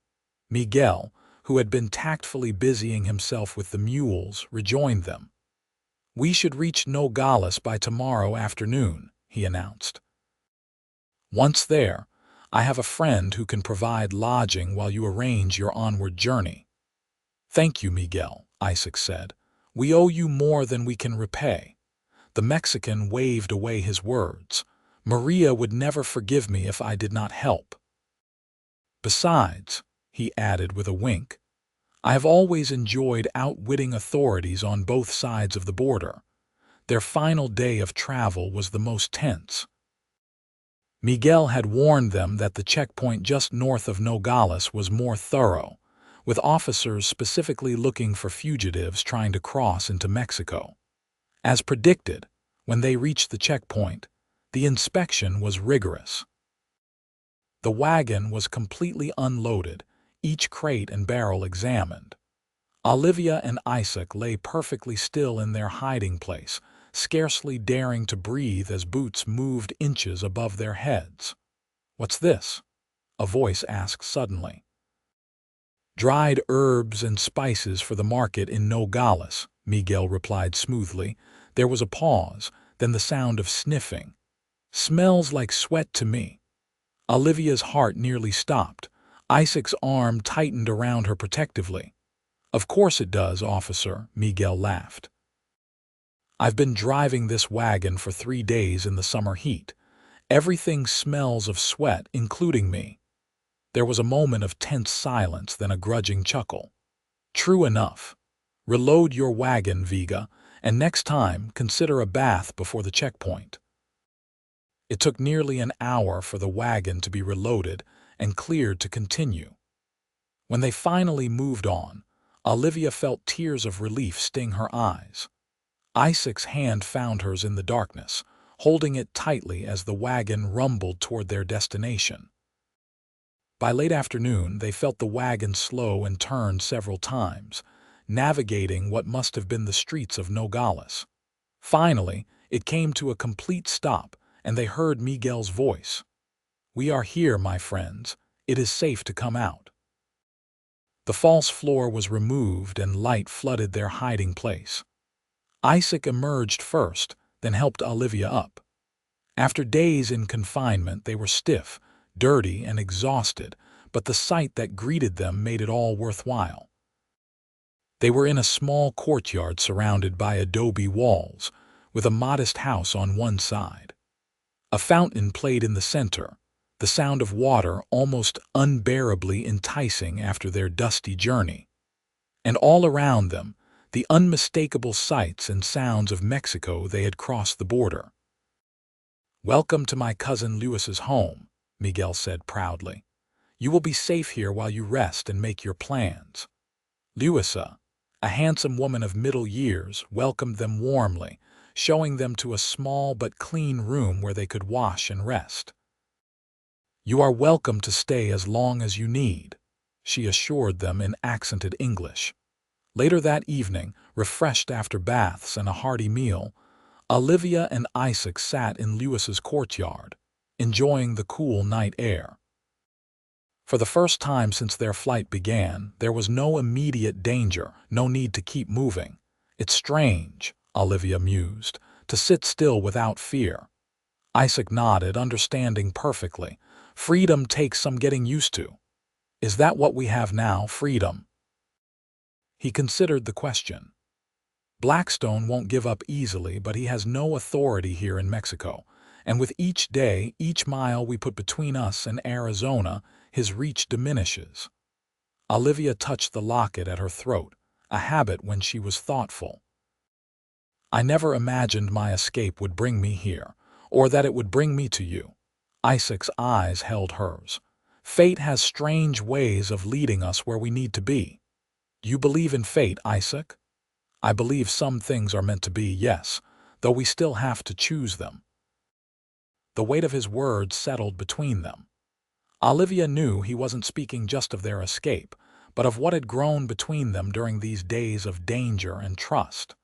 Miguel, who had been tactfully busying himself with the mules, rejoined them. "We should reach Nogales by tomorrow afternoon," he announced. "Once there, I have a friend who can provide lodging while you arrange your onward journey." "Thank you, Miguel," Isaac said. "We owe you more than we can repay." The Mexican waved away his words. "Maria would never forgive me if I did not help. Besides," he added with a wink, "I have always enjoyed outwitting authorities on both sides of the border. Their final day of travel was the most tense." Miguel had warned them that the checkpoint just north of Nogales was more thorough, with officers specifically looking for fugitives trying to cross into Mexico. As predicted, when they reached the checkpoint, the inspection was rigorous. The wagon was completely unloaded, each crate and barrel examined. Olivia and Isaac lay perfectly still in their hiding place, scarcely daring to breathe as boots moved inches above their heads. "What's this?" a voice asked suddenly. "Dried herbs and spices for the market in Nogales," Miguel replied smoothly. There was a pause, then the sound of sniffing. "Smells like sweat to me." Olivia's heart nearly stopped. Isaac's arm tightened around her protectively. "Of course it does, officer," Miguel laughed. "I've been driving this wagon for 3 days in the summer heat. Everything smells of sweat, including me." There was a moment of tense silence, then a grudging chuckle. "True enough. Reload your wagon, Vega, and next time consider a bath before the checkpoint." It took nearly an hour for the wagon to be reloaded and cleared to continue. When they finally moved on, Olivia felt tears of relief sting her eyes. Isaac's hand found hers in the darkness, holding it tightly as the wagon rumbled toward their destination. By late afternoon, they felt the wagon slow and turn several times, navigating what must have been the streets of Nogales. Finally, it came to a complete stop, and they heard Miguel's voice. "We are here, my friends. It is safe to come out." The false floor was removed and light flooded their hiding place. Isaac emerged first, then helped Olivia up. After days in confinement, they were stiff, dirty, and exhausted, but the sight that greeted them made it all worthwhile. They were in a small courtyard surrounded by adobe walls, with a modest house on one side. A fountain played in the center, the sound of water almost unbearably enticing after their dusty journey. And all around them, the unmistakable sights and sounds of Mexico they had crossed the border. "Welcome to my cousin Luis's home," Miguel said proudly. "You will be safe here while you rest and make your plans." Luisa, a handsome woman of middle years, welcomed them warmly, showing them to a small but clean room where they could wash and rest. "You are welcome to stay as long as you need," she assured them in accented English. Later that evening, refreshed after baths and a hearty meal, Olivia and Isaac sat in Luis's courtyard, enjoying the cool night air. For the first time since their flight began, there was no immediate danger, no need to keep moving. "It's strange," Olivia mused, "to sit still without fear." Isaac nodded, understanding perfectly. "Freedom takes some getting used to." "Is that what we have now, freedom?" He considered the question. "Blackstone won't give up easily, but he has no authority here in Mexico, and with each day, each mile we put between us and Arizona, his reach diminishes." Olivia touched the locket at her throat, a habit when she was thoughtful. "I never imagined my escape would bring me here, or that it would bring me to you." Isaac's eyes held hers. "Fate has strange ways of leading us where we need to be." "Do you believe in fate, Isaac?" "I believe some things are meant to be, yes, though we still have to choose them." The weight of his words settled between them. Olivia knew he wasn't speaking just of their escape, but of what had grown between them during these days of danger and trust.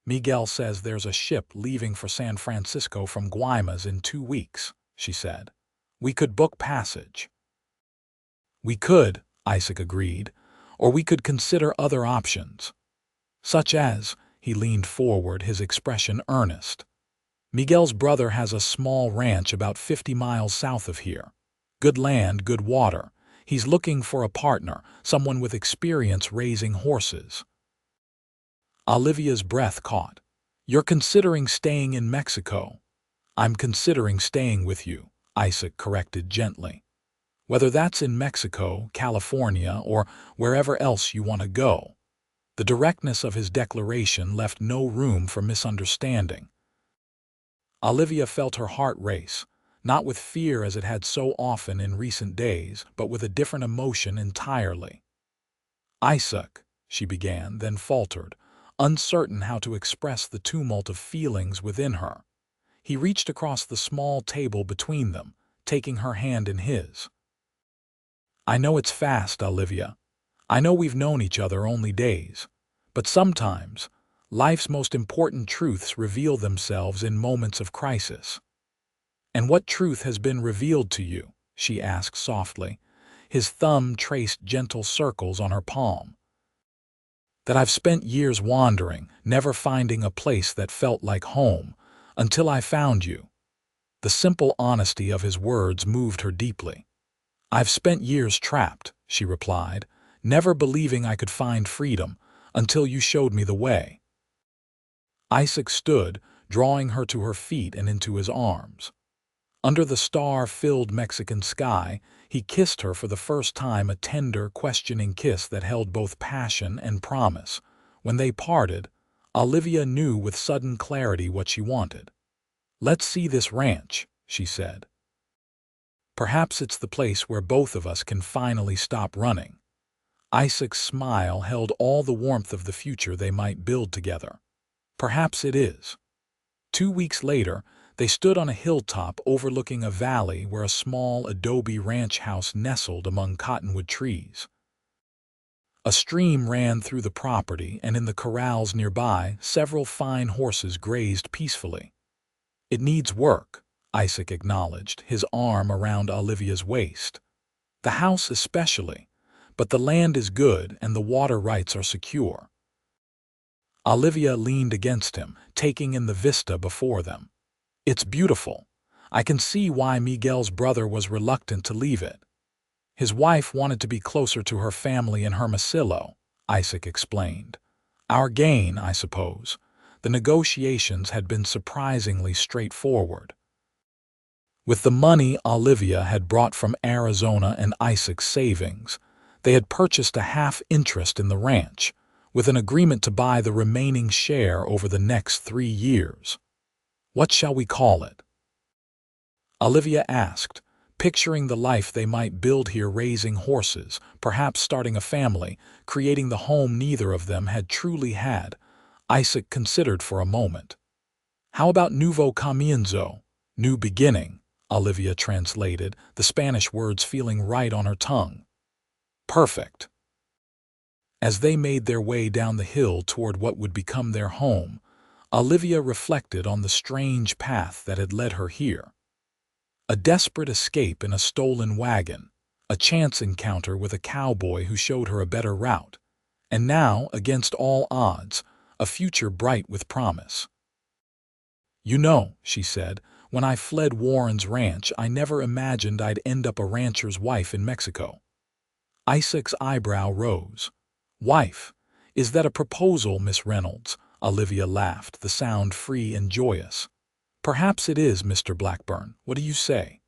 "Miguel says there's a ship leaving for San Francisco from Guaymas in 2 weeks," she said. "We could book passage." "We could," Isaac agreed, "or we could consider other options." "Such as?" He leaned forward, his expression earnest. "Miguel's brother has a small ranch about 50 miles south of here. Good land, good water. He's looking for a partner, someone with experience raising horses." Olivia's breath caught. "You're considering staying in Mexico." "I'm considering staying with you," Isaac corrected gently. "Whether that's in Mexico, California, or wherever else you want to go." The directness of his declaration left no room for misunderstanding. Olivia felt her heart race, not with fear as it had so often in recent days, but with a different emotion entirely. "Isaac," she began, then faltered, uncertain how to express the tumult of feelings within her. He reached across the small table between them, taking her hand in his. "I know it's fast, Olivia. I know we've known each other only days. But sometimes, life's most important truths reveal themselves in moments of crisis." "And what truth has been revealed to you?" she asked softly. His thumb traced gentle circles on her palm. "That I've spent years wandering, never finding a place that felt like home, until I found you." The simple honesty of his words moved her deeply. "I've spent years trapped," she replied, "never believing I could find freedom, until you showed me the way." Isaac stood, drawing her to her feet and into his arms. Under the star-filled Mexican sky, he kissed her for the first time, a tender, questioning kiss that held both passion and promise. When they parted, Olivia knew with sudden clarity what she wanted. "Let's see this ranch," she said. "Perhaps it's the place where both of us can finally stop running." Isaac's smile held all the warmth of the future they might build together. "Perhaps it is." 2 weeks later, they stood on a hilltop overlooking a valley where a small adobe ranch house nestled among cottonwood trees. A stream ran through the property, and in the corrals nearby, several fine horses grazed peacefully. "It needs work," Isaac acknowledged, his arm around Olivia's waist. "The house especially, but the land is good and the water rights are secure." Olivia leaned against him, taking in the vista before them. "It's beautiful. I can see why Miguel's brother was reluctant to leave it. His wife wanted to be closer to her family in Hermosillo," Isaac explained. "Our gain, I suppose. The negotiations had been surprisingly straightforward." With the money Olivia had brought from Arizona and Isaac's savings, they had purchased a half interest in the ranch, with an agreement to buy the remaining share over the next 3 years. "What shall we call it?" Olivia asked, picturing the life they might build here, raising horses, perhaps starting a family, creating the home neither of them had truly had. Isaac considered for a moment. "How about Nuevo Comienzo, new beginning?" Olivia translated, the Spanish words feeling right on her tongue. "Perfect." As they made their way down the hill toward what would become their home, Olivia reflected on the strange path that had led her here. A desperate escape in a stolen wagon, a chance encounter with a cowboy who showed her a better route, and now, against all odds, a future bright with promise. "You know," she said, "when I fled Warren's ranch, I never imagined I'd end up a rancher's wife in Mexico." Isaac's eyebrow rose. "Wife? Is that a proposal, Miss Reynolds?" Olivia laughed, the sound free and joyous. "Perhaps it is, Mr. Blackburn. What do you say?"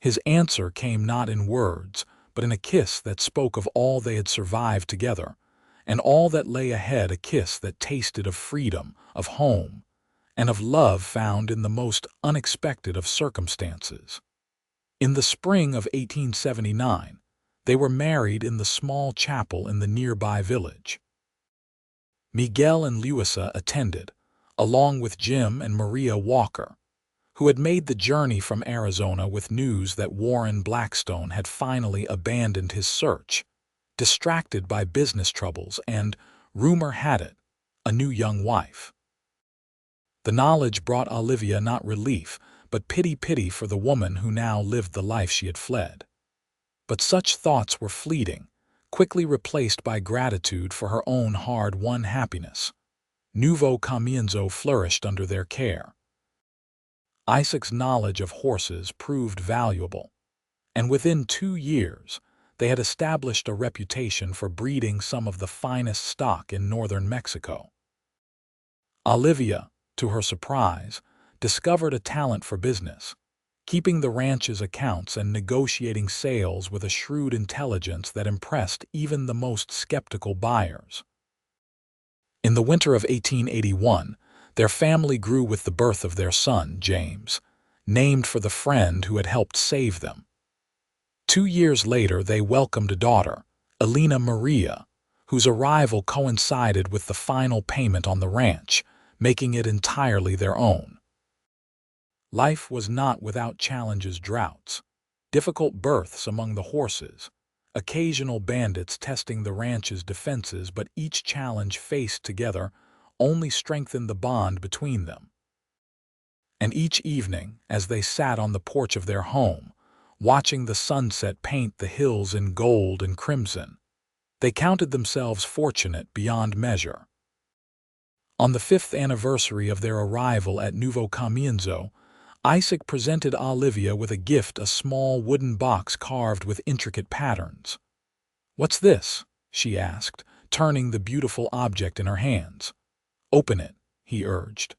His answer came not in words, but in a kiss that spoke of all they had survived together, and all that lay ahead, a kiss that tasted of freedom, of home, and of love found in the most unexpected of circumstances. In the spring of 1879, they were married in the small chapel in the nearby village. Miguel and Luisa attended, along with Jim and Maria Walker, who had made the journey from Arizona with news that Warren Blackstone had finally abandoned his search, distracted by business troubles and, rumor had it, a new young wife. The knowledge brought Olivia not relief, but pity for the woman who now lived the life she had fled. But such thoughts were fleeting, quickly replaced by gratitude for her own hard-won happiness. Nuevo Comienzo flourished under their care. Isaac's knowledge of horses proved valuable, and within 2 years, they had established a reputation for breeding some of the finest stock in northern Mexico. Olivia, to her surprise, discovered a talent for business, keeping the ranch's accounts and negotiating sales with a shrewd intelligence that impressed even the most skeptical buyers. In the winter of 1881, their family grew with the birth of their son, James, named for the friend who had helped save them. 2 years later, they welcomed a daughter, Elena Maria, whose arrival coincided with the final payment on the ranch, making it entirely their own. Life was not without challenges: droughts, difficult births among the horses, occasional bandits testing the ranch's defenses, but each challenge faced together only strengthened the bond between them. And each evening, as they sat on the porch of their home, watching the sunset paint the hills in gold and crimson, they counted themselves fortunate beyond measure. On the 5th anniversary of their arrival at Nuevo Comienzo, Isaac presented Olivia with a gift: a small wooden box carved with intricate patterns. "What's this?" she asked, turning the beautiful object in her hands. "Open it," he urged.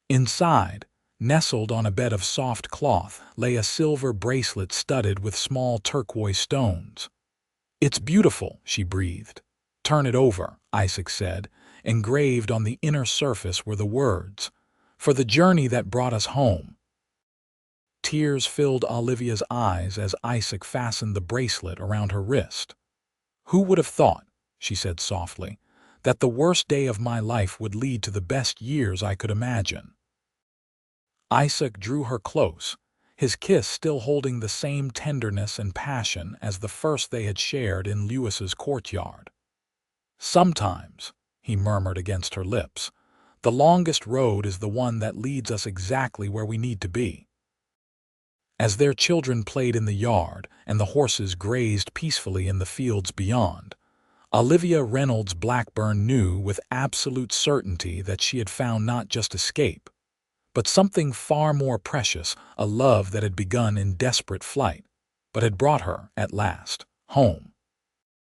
Inside, nestled on a bed of soft cloth, lay a silver bracelet studded with small turquoise stones. "It's beautiful," she breathed. "Turn it over," Isaac said. Engraved on the inner surface were the words, "For the journey that brought us home." Tears filled Olivia's eyes as Isaac fastened the bracelet around her wrist. "Who would have thought," she said softly, "that the worst day of my life would lead to the best years I could imagine?" Isaac drew her close, his kiss still holding the same tenderness and passion as the first they had shared in Lewis's courtyard. "Sometimes," he murmured against her lips, "the longest road is the one that leads us exactly where we need to be." As their children played in the yard and the horses grazed peacefully in the fields beyond, Olivia Reynolds Blackburn knew with absolute certainty that she had found not just escape, but something far more precious: a love that had begun in desperate flight, but had brought her, at last, home.